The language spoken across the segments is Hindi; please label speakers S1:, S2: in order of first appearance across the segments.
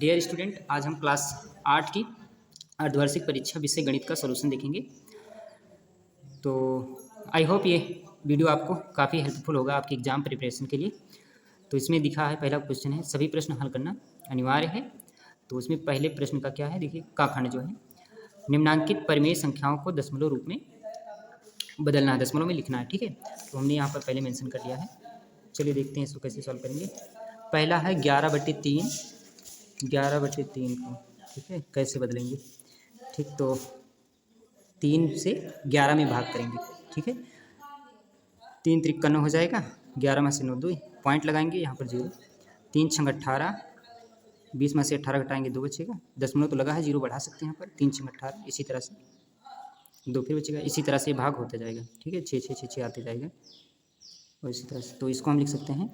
S1: डियर स्टूडेंट, आज हम क्लास 8 की अर्धवार्षिक परीक्षा विषय गणित का सॉल्यूशन देखेंगे। तो आई होप ये वीडियो आपको काफ़ी हेल्पफुल होगा आपकी एग्जाम प्रिपरेशन के लिए। तो इसमें दिखा है, पहला क्वेश्चन है सभी प्रश्न हल करना अनिवार्य है। तो उसमें पहले प्रश्न का क्या है, देखिए का खंड जो है, निम्नांकित परिमेय संख्याओं को दशमलव रूप में बदलना है, दशमलव में लिखना है। ठीक है, तो हमने यहाँ पर पहले मेंशन कर लिया है। चलिए देखते हैं इसको कैसे सॉल्व करेंगे। पहला है 11/3, 11/3 को ठीक है कैसे बदलेंगे। ठीक, तो 3 से 11 में भाग करेंगे। ठीक है, 3 त्रिक का 9 हो जाएगा, 11 में से 9 2 पॉइंट लगाएंगे, यहाँ पर 0, 3 छंग 18, 20 में से 18 घटाएंगे 2 बचेगा, दशमलव तो लगा है 0 बढ़ा सकते हैं यहाँ पर, 3 छंग 18, इसी तरह से 2 फिर बचेगा, इसी तरह से भाग होता जाएगा। ठीक है, 6 6 6 6 आते जाएगा और इसी तरह से। तो इसको हम लिख सकते हैं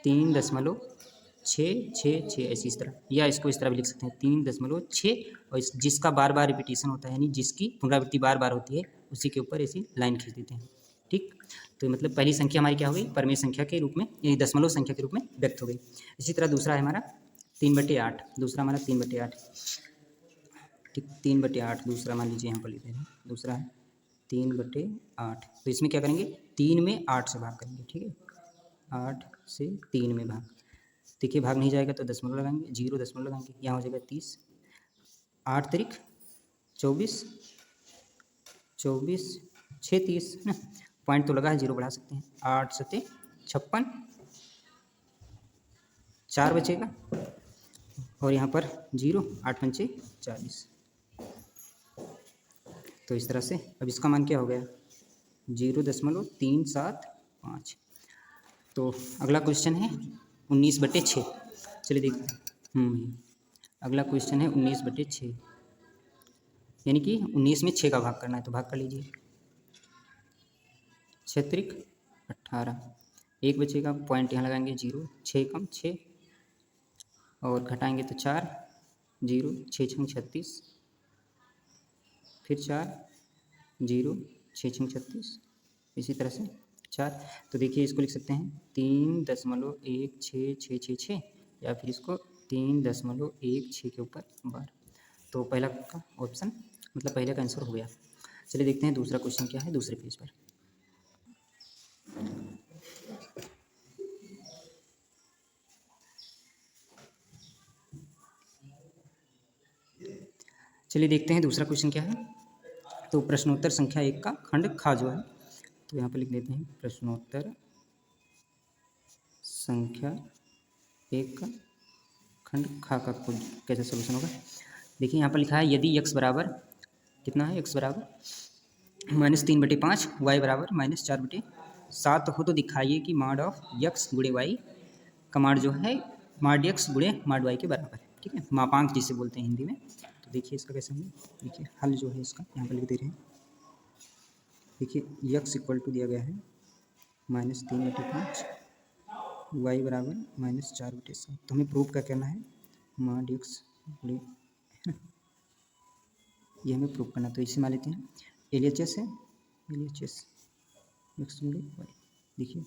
S1: 3.666 ऐसी इस तरह, या इसको इस तरह भी लिख सकते हैं 3.6, और जिसका बार बार रिपीटेशन होता है, यानी जिसकी पुनरावृत्ति बार बार होती है, उसी के ऊपर ऐसी लाइन खींच देते हैं। ठीक, तो मतलब पहली संख्या हमारी क्या हो गई, परिमेय संख्या के रूप में, यानी दशमलव संख्या के रूप में व्यक्त हो गई। इसी तरह दूसरा है हमारा 3/8, दूसरा हमारा 3/8। ठीक, 3/8 दूसरा मान लीजिए यहाँ पर लिखते हैं, दूसरा है 3/8। तो इसमें क्या करेंगे, 3 में 8 से भाग करेंगे। ठीक है, 8 से 3 में भाग, देखिए भाग नहीं जाएगा तो दशमलव लगाएंगे, 0 दशमलव लगाएंगे, यहाँ हो जाएगा 30, 8 तारीख 24, 24 6 30 है ना, पॉइंट तो लगा है, 0 बढ़ा सकते हैं, 8 सते 56, 4 बचेगा, और यहाँ पर 0, 8 पंचे 40। तो इस तरह से अब इसका मान क्या हो गया, 0.375। तो अगला क्वेश्चन है 19/6। चलिए देखते हैं। अगला क्वेश्चन है 19/6, यानी कि 19 में 6 का भाग करना है, तो भाग कर लीजिए, 6 त्रिक 18, 1 बचेगा, पॉइंट यहाँ लगाएंगे 0, 6 कम 6, और घटाएंगे तो 4, 0, 6 छंग 36, फिर 4, 0, 6 छंग 36, इसी तरह से 4। तो देखिए इसको लिख सकते हैं 3.16666, या फिर इसको 3.16 के ऊपर 12। तो पहला का ऑप्शन मतलब पहले का आंसर हो गया। चलिए देखते हैं दूसरा क्वेश्चन क्या है दूसरे पेज पर। चलिए देखते हैं दूसरा क्वेश्चन क्या है। तो प्रश्नोत्तर संख्या 1 का खंड खा जो है, तो यहाँ पर लिख देते हैं प्रश्नोत्तर संख्या 1 का खंड खा का कैसे सोल्यूशन होगा। देखिए यहाँ पर लिखा है यदि x बराबर कितना है, x बराबर -3/5, y बराबर -4/7 हो, तो दिखाइए कि माड ऑफ x गुणे y का माड जो है माड x गुणे माड y के बराबर है। ठीक है, मापांक जिसे बोलते हैं हिंदी में। तो देखिए इसका कैसे होंगे, देखिए हल जो है इसका यहाँ पर लिख दे रहे हैं। देखिए x इक्वल टू दिया गया है -3/5, y बराबर -4/7। तो हमें प्रूव क्या करना है, माड x गुणे, ये हमें प्रूव करना। तो इसे मान लेते हैं LHS है, LHS x गुणे y। देखिए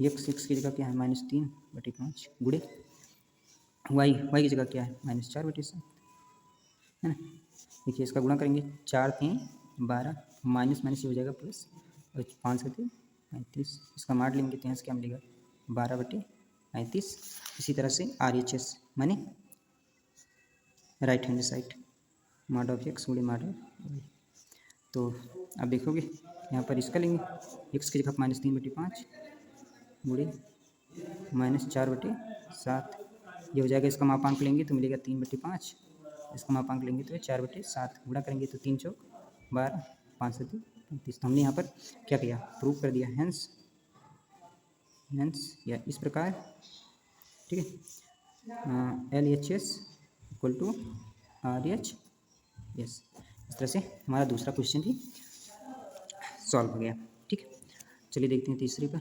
S1: x की जगह क्या है -3/5 गुणे y की जगह क्या है -4/7 है ना। देखिए इसका गुणा करेंगे, 4 3 12, माइनस माइनस ये हो जाएगा प्लस, और 5 7 35, इसका माड लेंगे तो यहाँ से क्या मिलेगा 12/35। इसी तरह से RHS माने राइट हैंड साइड, माड ऑफ x गुणे माड ऑफ y। तो अब देखोगे यहाँ पर इसका लेंगे, x की जगह -3/5 गुणे -4/7, ये हो जाएगा। इसका मापांक लेंगे तो मिलेगा 3/5, इसका मापांक लेंगे तो 4/7, गुणा करेंगे तो 3 चौक 12, 5 7 35। तो हमने यहाँ पर क्या किया, प्रूव कर दिया, हेंस या इस प्रकार। ठीक है, LHS इक्वल टू RHS। इस तरह से हमारा दूसरा क्वेश्चन भी सॉल्व हो गया। ठीक है, चलिए देखते हैं तीसरे पर।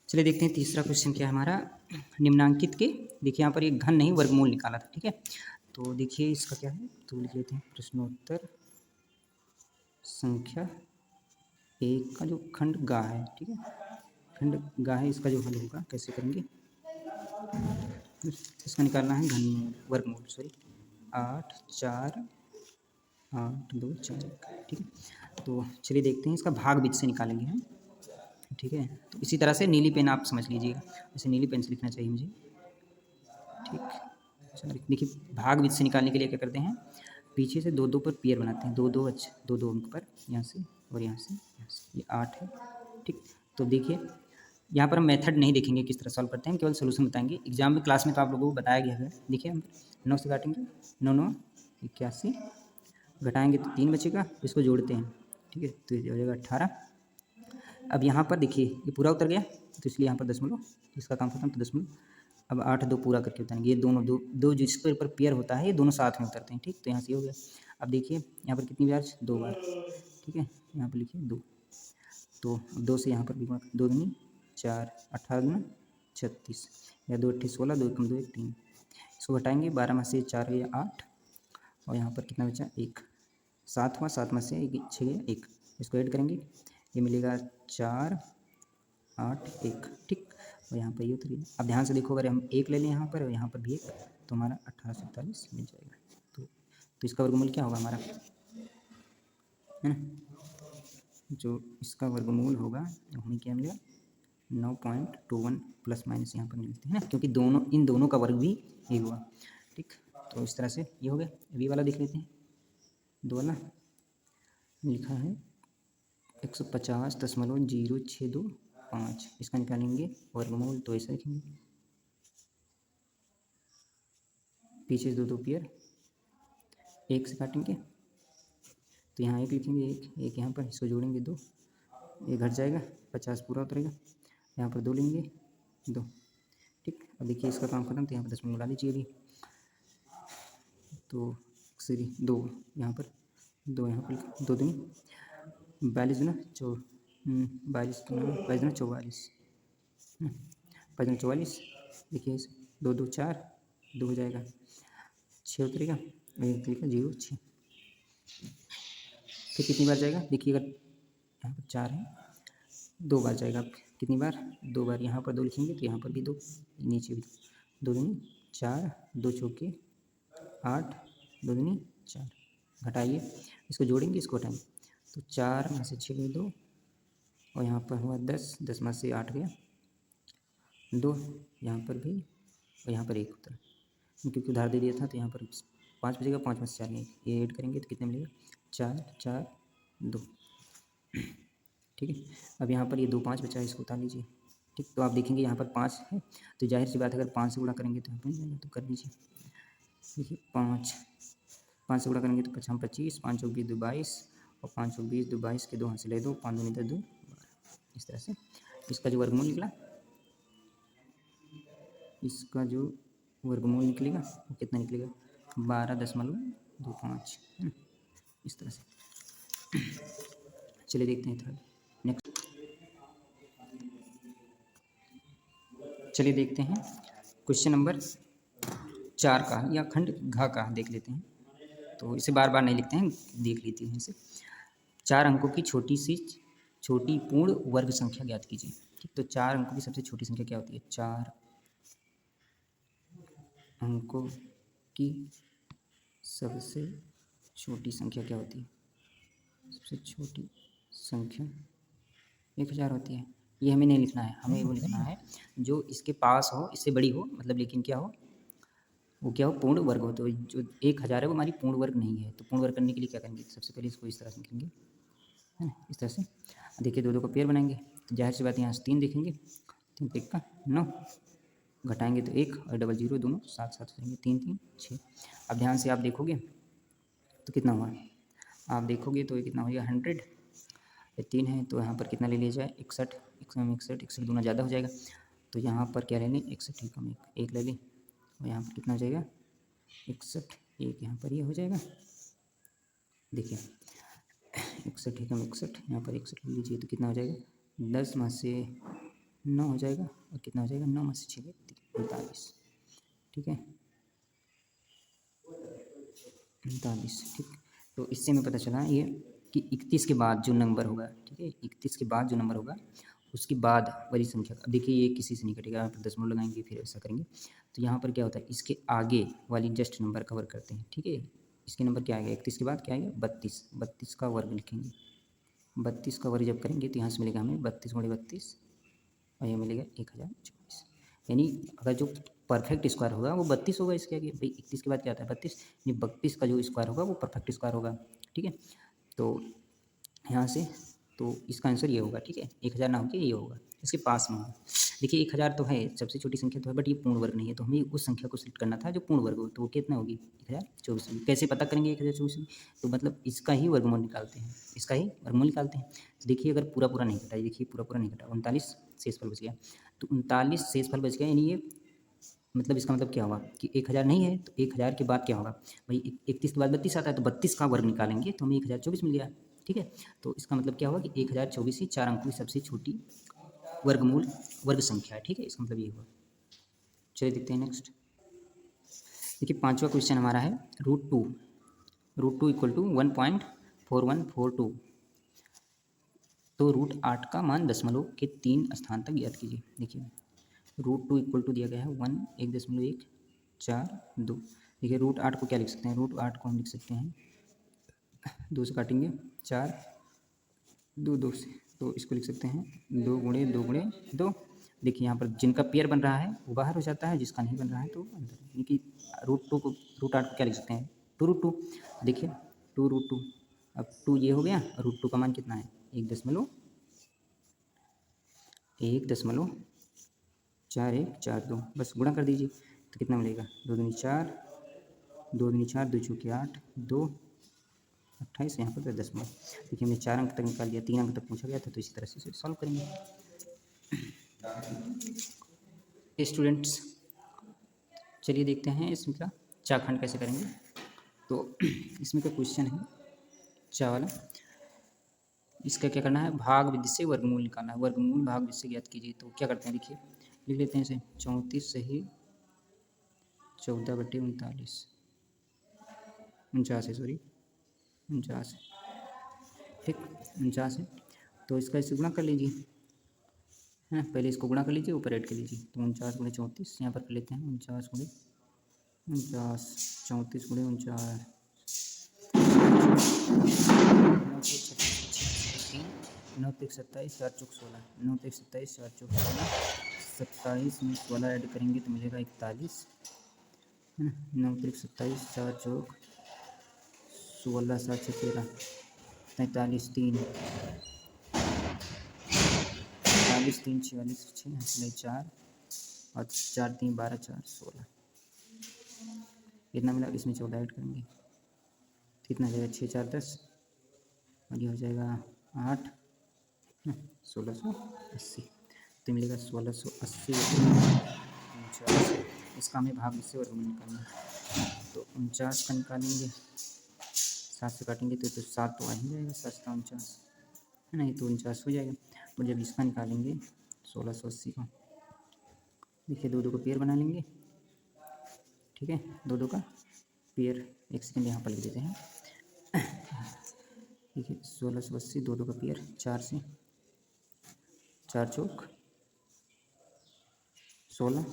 S1: चलिए देखते हैं तीसरा क्वेश्चन क्या है हमारा, निम्नांकित के, देखिए यहाँ पर एक घन नहीं वर्गमूल निकाला था। ठीक है, तो देखिए इसका क्या है, तो लिख लेते हैं प्रश्नोत्तर संख्या 1 का जो खंड गा है। ठीक है, खंड गा है, इसका जो हल होगा कैसे करेंगे। इसका निकालना है घनमूल वर्गमूल, सॉरी 8 4 8 2 4 1, ठीक है। तो चलिए देखते हैं, इसका भाग बीच से निकालेंगे हम, ठीक है। तो इसी तरह से नीली पेन आप समझ लीजिएगा, ऐसे नीली पेन से लिखना चाहिए मुझे, ठीक। चलिए देखिए, भाग बीच से निकालने के लिए क्या करते हैं, पीछे से दो दो पर पेयर बनाते हैं, दो दो अच्छा दो दो अंक पर, यहाँ से और यहाँ से, ये 8 है, ठीक। तो देखिए यहाँ पर हम मेथड नहीं देखेंगे किस तरह सॉल्व करते हैं, केवल सोल्यूशन बताएंगे। एग्जाम में क्लास में तो आप लोगों को बताया गया है। देखिए हम 9 से काटेंगे, 9 9 81, घटाएंगे तो 3 बचेगा, इसको जोड़ते हैं, ठीक है, तो ये हो जाएगा 18। अब यहाँ पर देखिए ये पूरा उतर गया, तो इसलिए यहाँ पर दशमलव, इसका काम खत्म, तो दशमलव। अब 8 2 पूरा करके उतारेंगे, ये दोनों दो दो जिसके ऊपर पेयर होता है ये दोनों साथ में उतरते हैं, ठीक। तो यहाँ से हो गया। अब देखिए यहाँ पर कितनी बार, 2 बार, ठीक है, यहाँ पर लिखिए 2, तो 2 से यहाँ पर भी 2 दूनी 4, 18 दूना 36, या 2 8 16, 2 1 2 1 3, इसको घटाएंगे, 12 में से 4 गया 8, और यहाँ पर कितना बचा 1, 7 हुआ, 7 में से 6 गया 1, इसको ऐड करेंगे, ये मिलेगा 4 8 1, ठीक। और यहाँ पर ये उतर गया। अब ध्यान से देखो, अगर हम 1 ले लें यहाँ पर और यहाँ पर भी 1, तो हमारा 1847 मिल जाएगा। तो इसका वर्गमूल क्या होगा हमारा, है ना, जो इसका वर्गमूल होगा हमें क्या मिलेगा 9.21 प्लस माइनस यहाँ पर मिलते हैं ना, क्योंकि दोनों इन दोनों का वर्ग भी ये हुआ, ठीक। तो इस तरह से ये हो गया। वी वाला देख लेते हैं, 2 वाला लिखा है 150.0625, इसका निकालेंगे वर्गमूल, तो ऐसा लिखेंगे, पीछे दो दो पेयर, 1 से काटेंगे तो यहाँ 1 लिखेंगे, 1 यहाँ पर, इसको जोड़ेंगे 2, ये घट जाएगा, 50 पूरा उतरेगा, यहाँ पर 2 लेंगे 2, ठीक। अब देखिए इसका काम खत्म, तो यहाँ पर दशमलव मिला लीजिए अभी, तो सॉरी 2 यहाँ पर, 2 यहाँ पर, 2 दूनी 42 दूना 42 22 दूना 44, 5 दूना 44, देखिए 2 2 4, 2 हो जाएगा 6 उतरेगा, 1 तरीका 0 6, फिर कितनी बार जाएगा, देखिए अगर यहाँ पर 4 है, 2 बार जाएगा, कितनी बार, 2 बार, यहाँ पर 2 लिखेंगे तो यहाँ पर भी 2, नीचे भी 2 दूनी 4, 2 चौके 8, 2 दूनी 4, घटाइए, इसको जोड़ेंगे, इसको घटाएंगे, तो 4 में से 6 गए 2, और यहाँ पर हुआ 10, 10 में से 8 गया 2, यहाँ पर भी, और यहाँ पर 1 उतरा, क्योंकि उधार दे दिया था, तो यहाँ पर 5 बचेगा, 5 में से 4 नहीं, ये ऐड करेंगे तो कितने मिलेगा 4 4 2, ठीक है। अब यहाँ पर ये 2 5 बचा है, इसको उतार लीजिए, ठीक। तो आप देखेंगे यहाँ पर 5 है, तो जाहिर सी बात है, अगर 5 से गुणा करेंगे तो यहाँ पर तो कर लीजिए, देखिए 5 से गुणा करेंगे तो 5 25, 5 चौक 20 22, और 5 चौक 20 22 के 2 हाथ से ले दो, 5 दूनी 10 2 12, इस तरह से इसका जो वर्गमूल निकला, इसका जो वर्गमूल निकलेगा वो कितना निकलेगा 12.25, है ना, इस तरह से। चलिए देखते हैं थर्ड, नेक्स्ट, चलिए देखते हैं क्वेश्चन नंबर 4 का, या खंड घ का देख लेते हैं, तो इसे बार बार नहीं लिखते हैं, देख लेते हैं इसे। 4 अंकों की छोटी पूर्ण वर्ग संख्या ज्ञात कीजिए, ठीक। तो 4 अंकों की सबसे छोटी संख्या क्या होती है, 4 अंकों की सबसे छोटी संख्या क्या होती है, सबसे छोटी संख्या 1000 होती है। ये हमें नहीं लिखना है, हमें वो लिखना है जो इसके पास हो, इससे बड़ी हो, मतलब लेकिन क्या हो, वो क्या हो, पूर्ण वर्ग हो। तो जो 1000 है वो हमारी पूर्ण वर्ग नहीं है, तो पूर्ण वर्ग करने के लिए क्या करेंगे, सबसे पहले इसको इस तरह से लिखेंगे, है ना, इस तरह से। देखिए 2 2 का पेयर बनाएंगे, तो जाहिर सी बात है यहाँ से 3 देखेंगे, 3 1 का 9, घटाएंगे तो 1 और डबल 0 दोनों साथ साथ करेंगे, 3 3 6। अब ध्यान से आप देखोगे तो कितना हुआ, आप देखोगे तो ये कितना हो गया 100, ये 3 है, तो यहाँ पर कितना ले लिया जाए 61, 61 दूना ज़्यादा हो जाएगा, तो यहाँ पर क्या ले लें 61 ही कम 1 ले लें, और यहाँ पर कितना हो जाएगा 61, 1 यहाँ पर ये हो जाएगा, देखिए 61 ही कम 61, यहाँ पर 61 ले लीजिए, तो कितना हो जाएगा 10 में से 9 हो जाएगा, और कितना हो जाएगा 9 में से 6 39, ठीक है 39, ठीक। तो इससे हमें पता चला ये कि 31 के बाद जो नंबर होगा, ठीक है 31 के बाद जो नंबर होगा उसके बाद वाली संख्या का, देखिए ये किसी से नहीं कटेगा, यहाँ पर दशमलव लगाएंगे फिर ऐसा करेंगे। तो यहाँ पर क्या होता है, इसके आगे वाली जस्ट नंबर का वर्ग करते हैं, ठीक है। इसके नंबर क्या आएगा, 31 के बाद क्या आएगा 32, 32 का वर्ग लिखेंगे। 32 का वर्ग जब करेंगे तो यहाँ से मिलेगा हमें 32 गुणे 32 और ये मिलेगा 1024। यानी अगर जो परफेक्ट स्क्वायर होगा वो 32 होगा। इसके आगे भाई 31 के बाद क्या आता है 32, यानी 32 का जो स्क्वायर होगा वो परफेक्ट स्क्वायर होगा, ठीक है। तो यहाँ से तो इसका आंसर ये होगा, ठीक है। 1000 ना होकर ये होगा, इसके पास में होगा। देखिए 1000 तो है, सबसे छोटी संख्या तो है, बट ये पूर्ण वर्ग नहीं है, तो हमें उस संख्या को सिलेक्ट करना था जो पूर्ण वर्ग हो। तो वो कितना होगी 1024 होगी। कैसे पता करेंगे 1024 में, तो मतलब इसका ही वर्गमूल निकालते हैं, इसका ही वर्गमूल निकालते हैं। तो देखिए अगर पूरा पूरा नहीं कटा, देखिए पूरा पूरा नहीं कटा, 39 शेषफल बच गया। तो 39 शेषफल बच गया, यानी ये मतलब इसका मतलब क्या हुआ कि 1000 नहीं है, तो 1000 के बाद क्या होगा भाई, 31 के बाद 32 आता है, तो 32 का वर्ग निकालेंगे तो हमें 1024 मिल गया, ठीक है। तो इसका मतलब क्या हुआ कि 1024 ही 4 अंकों की सबसे छोटी वर्गमूल वर्ग संख्या है, ठीक है। इसका मतलब ये हुआ। चलिए देखते हैं नेक्स्ट। देखिए 5वां क्वेश्चन हमारा है रूट टू इक्वल टू 1.4142। तो रूट 8 का मान दशमलव के 3 स्थान तक ज्ञात कीजिए। देखिए रूट 2 इक्वल टू दिया गया है 1.142। देखिए रूट 8 को क्या लिख सकते हैं, रूट 8 को हम लिख सकते हैं 2 से काटेंगे 4, 2 से, तो इसको लिख सकते हैं 2 गुणे 2 गुणे 2। देखिए यहाँ पर जिनका पेयर बन रहा है वो बाहर हो जाता है, जिसका नहीं बन रहा है तो अंदर, यानी कि रूट 8 को क्या लिख सकते हैं 2√2। देखिए 2√2, अब 2 ये हो गया और रूट 2 का मान कितना है 1.4142। बस गुणा कर दीजिए तो कितना मिलेगा 2 दूनी 4, 2 दूनी 4, 2 चौके 8, 2 28, यहाँ पर 10। देखिए हमने 4 अंक तक निकाल लिया, 3 अंक तक पूछा गया था, तो इसी तरह से इसे सॉल्व करेंगे। स्टूडेंट्स चलिए देखते हैं इसमें का चाखंड कैसे करेंगे। तो इसमें का क्वेश्चन है चा वाला, इसका क्या करना है, भाग विधि से वर्गमूल निकालना है। वर्गमूल भाग विधि से ज्ञात कीजिए। तो क्या करते हैं, देखिए लिख लेते हैं इसे 34 सही 14/39, 49 है, सॉरी 49, ठीक 49 है। तो इसका इसे गुणा कर लीजिए, है ना, पहले इसको गुणा कर लीजिए, ऊपर ऐड कर लीजिए। तो 49 गुणे 34 यहाँ पर कर लेते हैं 49 गुणे 49, 34 गुणे 49, 9 3 27, 4 चौक 16, 9 3 27, 4 चौक 16, 27 में 16 ऐड करेंगे तो मिलेगा 41, है ना। 9 3 27, 4 चौक 16, 7 6 13, 43, 3 45, 3 46, 6 4 और 4 3 12, 4 16, कितना मिला, इसमें 14 ऐड करेंगे कितना हो जाएगा 6 4 10 और ये हो जाएगा 8, 1680। तो मिलेगा 1680 49। इसका हमें भाग इससे वर्गमूल निकालना है। तो 49 का निकालेंगे, 7 से काटेंगे तो 7 तो आ ही जाएगा, 7 का 49 है ना, ये तो 49 हो जाएगा। और जब इसका निकालेंगे 1680 का, देखिए 2 2 का पेयर बना लेंगे, ठीक है 2 2 का पेयर। एक सेकेंड यहाँ पर लिख देते हैं, देखिए 1680 2 2 का पेयर, 4 से 4 चौक 16,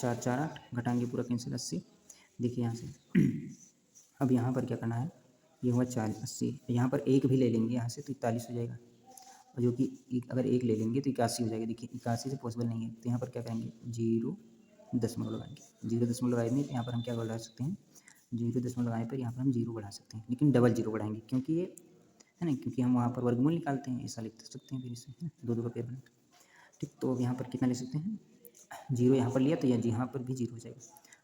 S1: 4 4 8, घटाएंगे पूरा कैंसिल 80। देखिए यहाँ से अब यहाँ पर क्या करना है, ये हुआ 80, यहाँ पर एक भी ले लेंगे यहाँ से तो 41 हो जाएगा, और जो कि अगर एक ले लेंगे तो 81 हो जाएगा। देखिए 81 से पॉसिबल नहीं है, तो यहाँ पर क्या करेंगे 0 दशमलव लगाएंगे। 0 दशमलव लगाएंगे तो यहाँ पर हम क्या बढ़ा सकते हैं, 0 दशमलव लगाने पर यहाँ पर हम 0 बढ़ा सकते हैं, लेकिन डबल 0 बढ़ाएंगे क्योंकि ये है ना, क्योंकि हम वहाँ पर वर्गमूल निकालते हैं, ऐसा लिख सकते हैं फिर इसे, है ना, 2 2 का पेयर बना। ठीक, तो अब यहाँ पर कितना ले सकते हैं 0 यहाँ पर लिया तो यहाँ पर भी 0 हो जाएगा।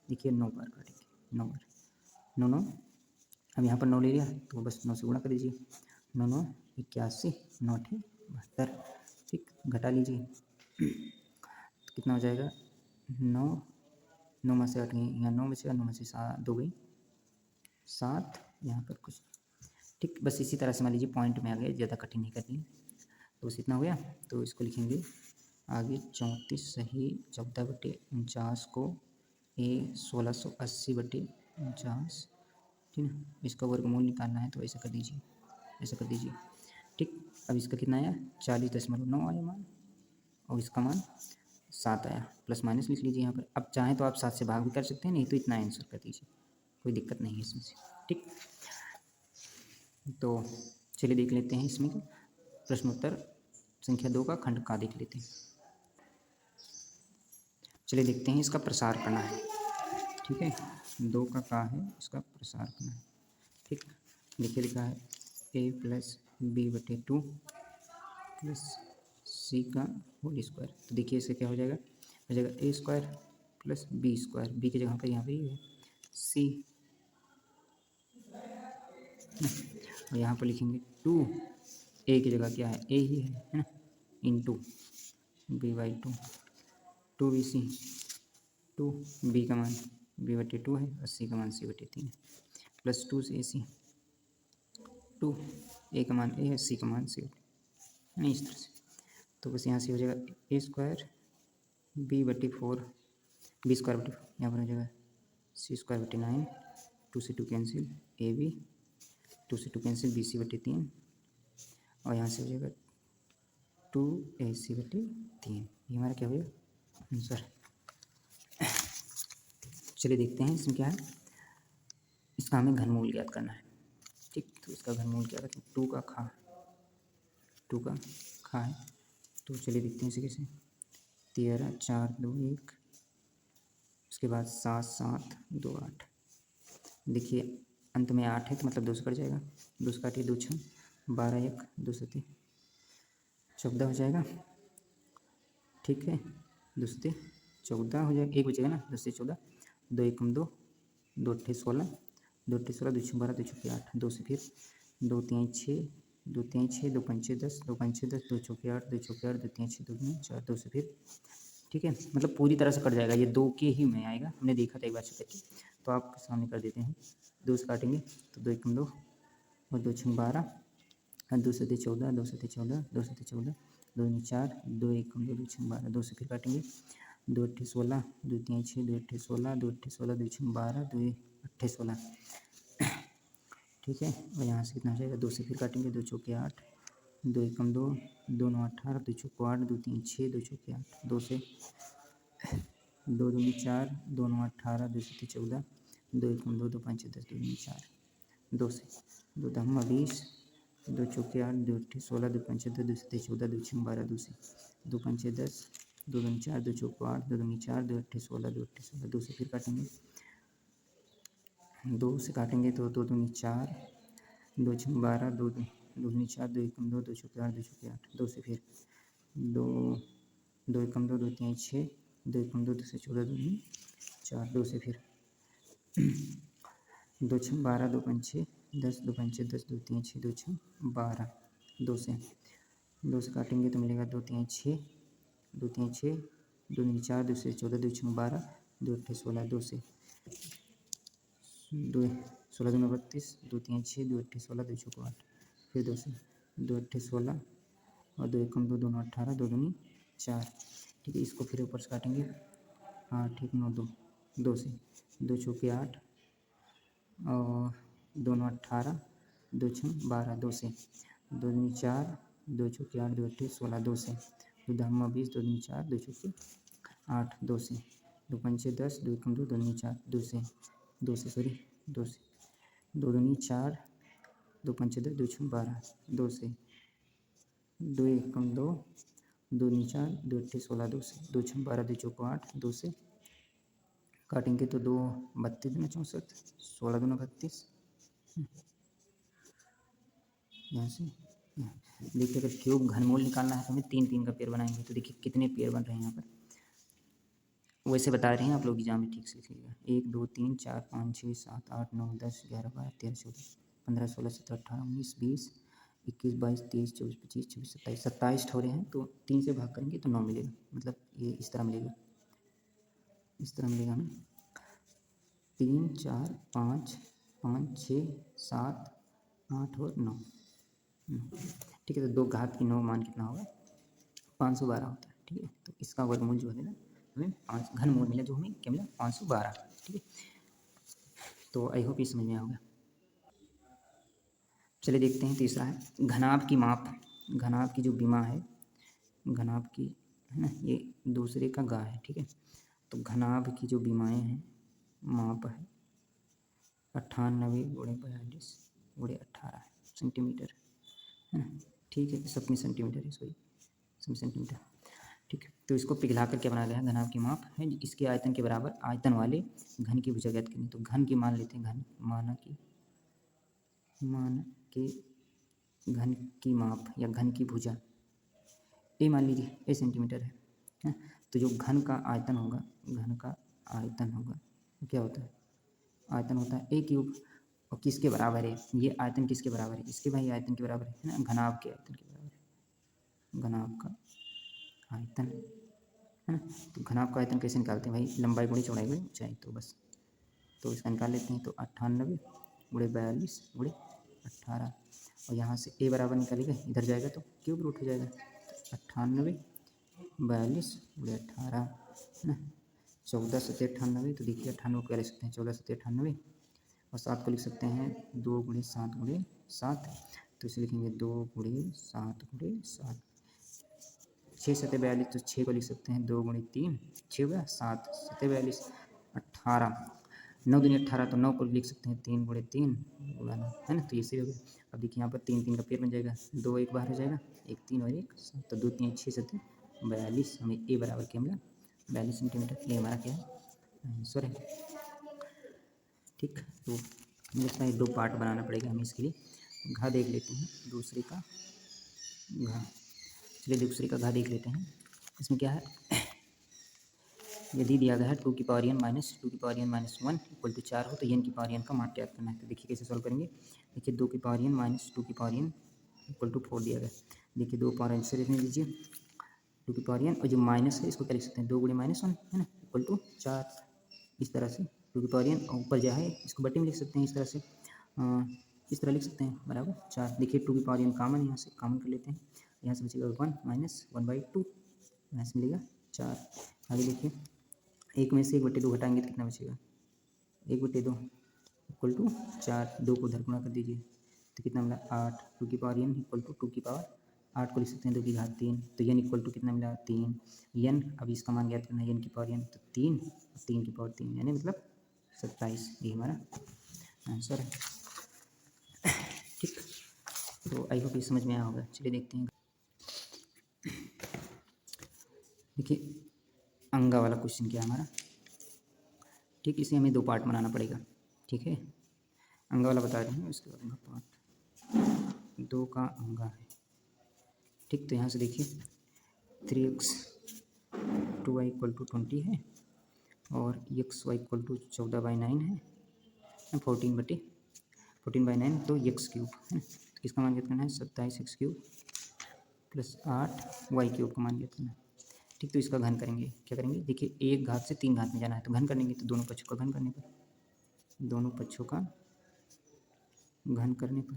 S1: देखिए 9 बार काटेंगे, 9 बार 9 9, अब यहाँ पर 9 ले लिया तो बस 9 से गुणा कर दीजिए, 9 9 81, 9 8 72, ठीक घटा लीजिए तो कितना हो जाएगा 9 9 में से 8 गई, यहाँ 9 में से 9 में से 7 2 गई 7, यहाँ पर कुछ, ठीक बस इसी तरह से मान लीजिए पॉइंट में आ गए, ज़्यादा कठिन नहीं करनी, तो बस इतना हो गया। तो इसको लिखेंगे आगे 34 सही 14/49 को 1680/49, ठीक है। इसका वर्गमूल निकालना है तो ऐसा कर दीजिए, ऐसा कर दीजिए, ठीक। अब इसका कितना आया 40.9 आया मान, और इसका मान 7 आया, प्लस माइनस लिख लीजिए यहाँ पर। अब चाहें तो आप 7 से भाग भी कर सकते हैं, नहीं तो इतना आंसर कर दीजिए, कोई दिक्कत नहीं है इसमें से। ठीक, तो चलिए देख लेते हैं इसमें प्रश्नोत्तर संख्या 2 का खंड का देख लेते हैं। चलिए देखते हैं, इसका प्रसार करना है। ठीक है, 2 का है, इसका प्रसार करना है। ठीक, देखिए लिखा है a प्लस बी बटे 2 प्लस सी का होल स्क्वायर। तो देखिए इससे क्या हो जाएगा A square plus B square, B की जगह पर यहाँ पर ये है सी, और यहाँ पर लिखेंगे 2, ए की जगह क्या है, ए ही है ना, into B by 2, 2bc, 2 B का मान बी बटे 2 है और सी का मान सी बटे 3 है, प्लस 2 से AC, 2 ए का मान ए है, सी का मान सी बटे, नहीं इस तरह से। तो बस यहाँ से हो जाएगा ए स्क्वायर बी बटे 4, बी स्क्वायर बटे 4, यहाँ पर हो जाएगा सी स्क्वायर बटे 9, 2 से 2 कैंसिल, ए बी, 2 से 2 कैंसिल, बी सी बटे 3, और यहाँ से हो जाएगा 2AC बटे 3। ये हमारा क्या हो गया आंसर। चलिए देखते हैं इसमें क्या है। इसका हमें घनमूल ज्ञात करना है। ठीक, तो इसका घनमूल क्या करते हैं, 2 का खा है। तो चलिए देखते हैं इसे कैसे। 13 4 2 1, उसके बाद 7 7 2 8। देखिए अंत में 8 है तो मतलब 2 से कट जाएगा, 2 से काटिए 2 6 12 1 2 से 14 हो जाएगा। ठीक है, 2 से 14 हो जाएगा, 1 बचेगा ना, 2 से 14, 2 1 2, 2 8 16, 2 8 16, 2 6 12, 2 6 8, 2 से फिर 2 3 6, 2 3 6, 2 5 10, 2 5 10, 2 चौके 8, 2 चौके 8, 2 3 6, 2 9 4, 2 से फिर। ठीक है, मतलब पूरी तरह से कट जाएगा, ये 2 के ही में आएगा, हमने देखा था एक बार से करके, तो आप सामने कर देते हैं। 2 से काटेंगे तो 2 1 2 और 2 6 12, 2 से 14, 2 से 14, 2 से 14, 2 9 4, 2 1 2 2 6 12, 2 से फिर काटेंगे 2 8 16, 2 3 6, 2 8 16, 2 8 16, 2 6 12, 2 8 16। ठीक है, और यहाँ से कितना हो जाएगा, 2 से फिर काटेंगे, 2 चौके 8, 2 1 2, 2 9 18, 2 चौको 8, 2 3 6, 2 चौके 8, 2 से 2 2 4, 2 9 18, 2 7 14, 2 1 2, 2 5 10, 2 9 4, 2 से 2 10 20, 2 चौके 8, 2 8 16, 2 5 10, 2 7 14, 2 6 12, 2 से 2 5 10, 2 2 4, 2 चौको 8, 2 2 4, 2 8 16, 2 8 16, 2 से फिर काटेंगे, 2 से काटेंगे तो 2 2 4, 2 6 12, 2 2 2 4, 2 1 2, 2 चौके 8, 2 चौके 8, 2 से फिर 2 2 1 2, 2 3 6, 2 1 2, 2 से 14, 2 4, 2 से फिर 2 6 12, 2 5 6 10, 2 5 10, 2 3 6, 2 6 12, 2 से 2 से काटेंगे तो मिलेगा 2 3 6, 2 3 6, 2 9 4, 2 से 14, 2 6 12, 2 8 16, 2 से 2 16 2 32, 2 3 6, 2 8 16, 2 चौको 8, फिर 2 से 2 8 16 और 2 1 2, 2 9 18, 2 2 4। ठीक है, इसको फिर ऊपर से काटेंगे 8 1 9 2, 2 से 2 चौके 8 और 2 9 18, 2 6 12, 2 से 2 2 4, 2 चौके 8, 2 8 16, 2 से 2 10 20, 2 2 4, 2 चौके 8, 2 से 2 5 10, 2 1 2, 2 9 4, 2 से 2 से सॉरी 2 से 2 2 4, 2 5 10, 2 6 12, 2 से 2 1 2, 2 9 4, 2 8 16, 2 से 2 6 12, 2 चौको 8, 2 से काटेंगे तो 2 32 दूना 64, 16 दूना 32। यहाँ से देखिए, अगर क्यूब घनमूल निकालना है तो हमें 3 3 का पेड़ बनाएंगे, तो देखिए कितने पेड़ बन रहे हैं यहाँ पर, वैसे बता रहे हैं आप लोग एग्जाम में ठीक से लिखिएगा। 1 2 3 4 5 6 7 8 9 10 11 12 13 14 15 16 17 18 19 20 21 22 23 24 25 26 27 27 ठोरे हैं, तो 3 से भाग करेंगे तो 9 मिलेगा, मतलब ये इस तरह मिलेगा, इस तरह मिलेगा हमें 3 4 5 5 6 7 8 और 9। ठीक है, तो 2 घात की 9 मान कितना होगा, 512 होता है। ठीक है, तो इसका वर्गमूल जो है ना हमें 5 घनमूल मिला, जो हमें क्या मिला 512। ठीक है, तो आई होप ये समझ में आ होगा। चलिए देखते हैं, तीसरा है घनाभ की माप। घनाभ की जो विमा है, घनाभ की है ना, ये दूसरे का गा है, ठीक है। तो घनाभ की जो विमाएँ हैं, माप है 98 गुणे 42 गुणे 18 सेंटीमीटर, है ना, ठीक है। सब में सेंटीमीटर है, सॉरी सब में सेंटीमीटर, ठीक है। तो इसको पिघला कर क्या बनाया गया है, घनाभ की माप है इसके आयतन के बराबर आयतन वाले घन की भुजा ज्ञात करनी। तो घन की मान लेते हैं, घन मान के घन की माप या घन की भुजा ए मान लीजिए, ए सेंटीमीटर है। तो जो घन का आयतन होगा, घन का आयतन होगा तो क्या होता है, आयतन होता है ए क्यूब। और किसके बराबर है ये आयतन, किसके बराबर है, इसके भाई आयतन के बराबर है ना, घनाभ के आयतन के बराबर है, घनाभ का आयतन, है ना। तो घनाभ का आयतन कैसे निकालते हैं भाई, लंबाई गुणी चौड़ाई गुणी ऊंचाई। तो बस तो इसका निकाल लेते हैं। तो 98 गुणे 42 गुणे 18, और यहाँ से ए बराबर निकालेगा, इधर जाएगा तो क्यूब रूट हो जाएगा। 98 42 गुणे 18, है ना, 14 सत्ते 98। तो देखिए 98 को क्या लिख सकते हैं, 14 सत्ते 98, और 7 को लिख सकते हैं 2 गुणे 7 गुणे 7। तो इसे लिखेंगे 2 गुणे 7 गुणे 7। 6 सत्ते 42, तो 6 को लिख सकते हैं 2 गुणे 3, 6 हुआ 7 सत्ते 42, 18 9 दूनी 18, तो 9 को लिख सकते हैं 3 गुणे 3 गुणा, है ना। तो ये सही हो गया। अब देखिए यहाँ पर 3 3 का पेड़ बन जाएगा, 2 1 बाहर हो जाएगा, 1 3 और 1 7, तो 2 3 6 सत्ते 42। हमें ए बराबर क्या मिला, 42 सेंटीमीटर। ये हमारा क्या है, आंसर है, ठीक। तो हमें लगता है 2 पार्ट बनाना पड़ेगा हमें इसके लिए। घा देख लेते हैं दूसरे का, घा, चलिए दूसरे का घा देख लेते हैं। इसमें क्या है, यदि दिया गया है 2 की पावर n माइनस 2 की power n minus 1 equal to 4 हो तो n की पावर n का मान ज्ञात करना है। तो देखिए कैसे सॉल्व करेंगे। देखिए 2 की पावर n माइनस 2 की पावर n इक्वल टू 4 दिया गया। देखिए 2 पावर n से लिखने दीजिए 2 की पावर n, और जो माइनस है इसको क्या लिख सकते हैं, 2 गुणे माइनस 1, है ना, इक्वल टू 4। इस तरह से 2 की पावर n, और ऊपर जो है इसको बट्टे में लिख सकते हैं, इस तरह से इस तरह लिख सकते हैं, बराबर 4। देखिए 2 की पावर n कॉमन, यहाँ से कॉमन कर लेते हैं, यहाँ से बचेगा 1 माइनस 1/2, यहाँ से मिलेगा 4। आगे देखिए 1 में से 1/2 घटाएंगे तो कितना बचेगा, 1/2 इक्वल टू 4। 2 को उधर गुणा कर दीजिए तो कितना मिला 8। 2 की पावर n इक्वल टू 2 की पावर 8 को लिख सकते हैं 2 की घात 3। तो n इक्वल टू कितना मिला 3। n अब इसका मान ज्ञात करना है, n की पावर n, तो 3 3 की पावर 3 यानी मतलब 27। ये हमारा आंसर है, ठीक। तो आई होप ये समझ में आया होगा। चलिए देखते हैं, देखिए अंगा वाला क्वेश्चन क्या है हमारा, ठीक। इसे हमें 2 पार्ट बनाना पड़ेगा, ठीक है। अंगा वाला बता रहे हैं, उसके बाद अंगा पार्ट 2 का अंगा है, ठीक। तो यहाँ से देखिए 3x 2y इक्वल टू 20 है, और xy इक्वल टू 14/9 है, 14/9, तो x क्यूब है। तो किसका मान ज्ञात करना है, 27x cube plus 8y cube का मान ज्ञात करना है, ठीक। तो इसका घन करेंगे, क्या करेंगे, देखिए 1 घात से 3 घात में जाना है तो घन करेंगे। तो दोनों पक्षों का घन करने पर, दोनों पक्षों का घन करने पर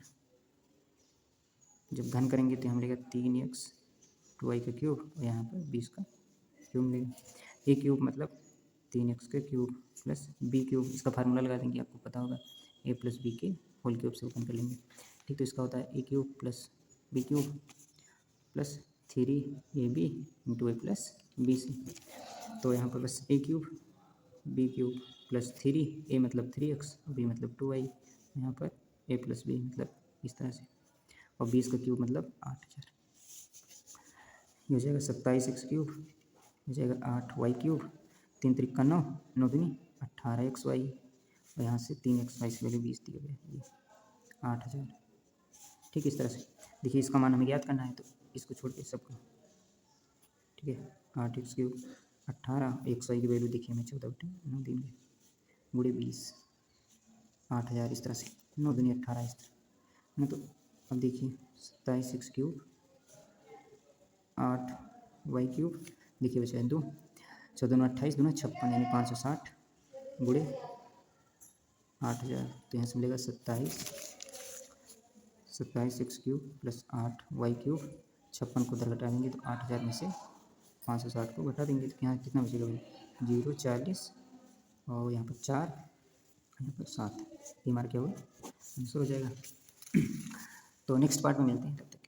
S1: जब घन करेंगे तो यहाँ मिलेगा 3x 2y का क्यूब, और यहाँ पर 20 का क्यूब मिलेगा। ए क्यूब मतलब 3x का क्यूब प्लस बी क्यूब, इसका फार्मूला लगा देंगे, आपको पता होगा, ए प्लस बी के होल क्यूब से ओपन कर लेंगे, ठीक। तो इसका होता है A cube plus B cube plus 3ab into A plus B C. तो यहाँ पर बस A cube B cube plus 3, A मतलब 3x, बी मतलब 2y, यहाँ पर ए प्लस बी मतलब इस तरह से, और 20 का क्यूब मतलब 8000। ये हो जाएगा 27x क्यूब, हो जाएगा 8y क्यूब, 3 त्रिक का 9, 9 दूनी 18xy, और यहाँ से 3xy से वैल्यू 20 दिया गया, ये 8000, ठीक। इस तरह से देखिए इसका मान हमें ज्ञात करना है, तो इसको छोड़ के सबको, ठीक है। 8x क्यूब 18, xy की वैल्यू देखिए हमें 14/9 दिन में गुणे 20, 8000, इस तरह से 9 दूनी 18, इस तरह है ना। तो अब देखिए 27x क्यूब 8y क्यूब, देखिए बचा है 2, 14 28 दूना 56 यानी 560 गुणे 8000। तो यहाँ से मिलेगा 27x cube plus 8y cube, 56 को उधर घटा देंगे तो 8000 में से 560 को घटा देंगे तो यहाँ कितना बचेगा भाई, 0 40, और यहाँ पर 4, यहाँ पर 7। ये हमारा क्या हुआ, आंसर हो जाएगा। तो नेक्स्ट पार्ट में मिलते हैं, तब तक।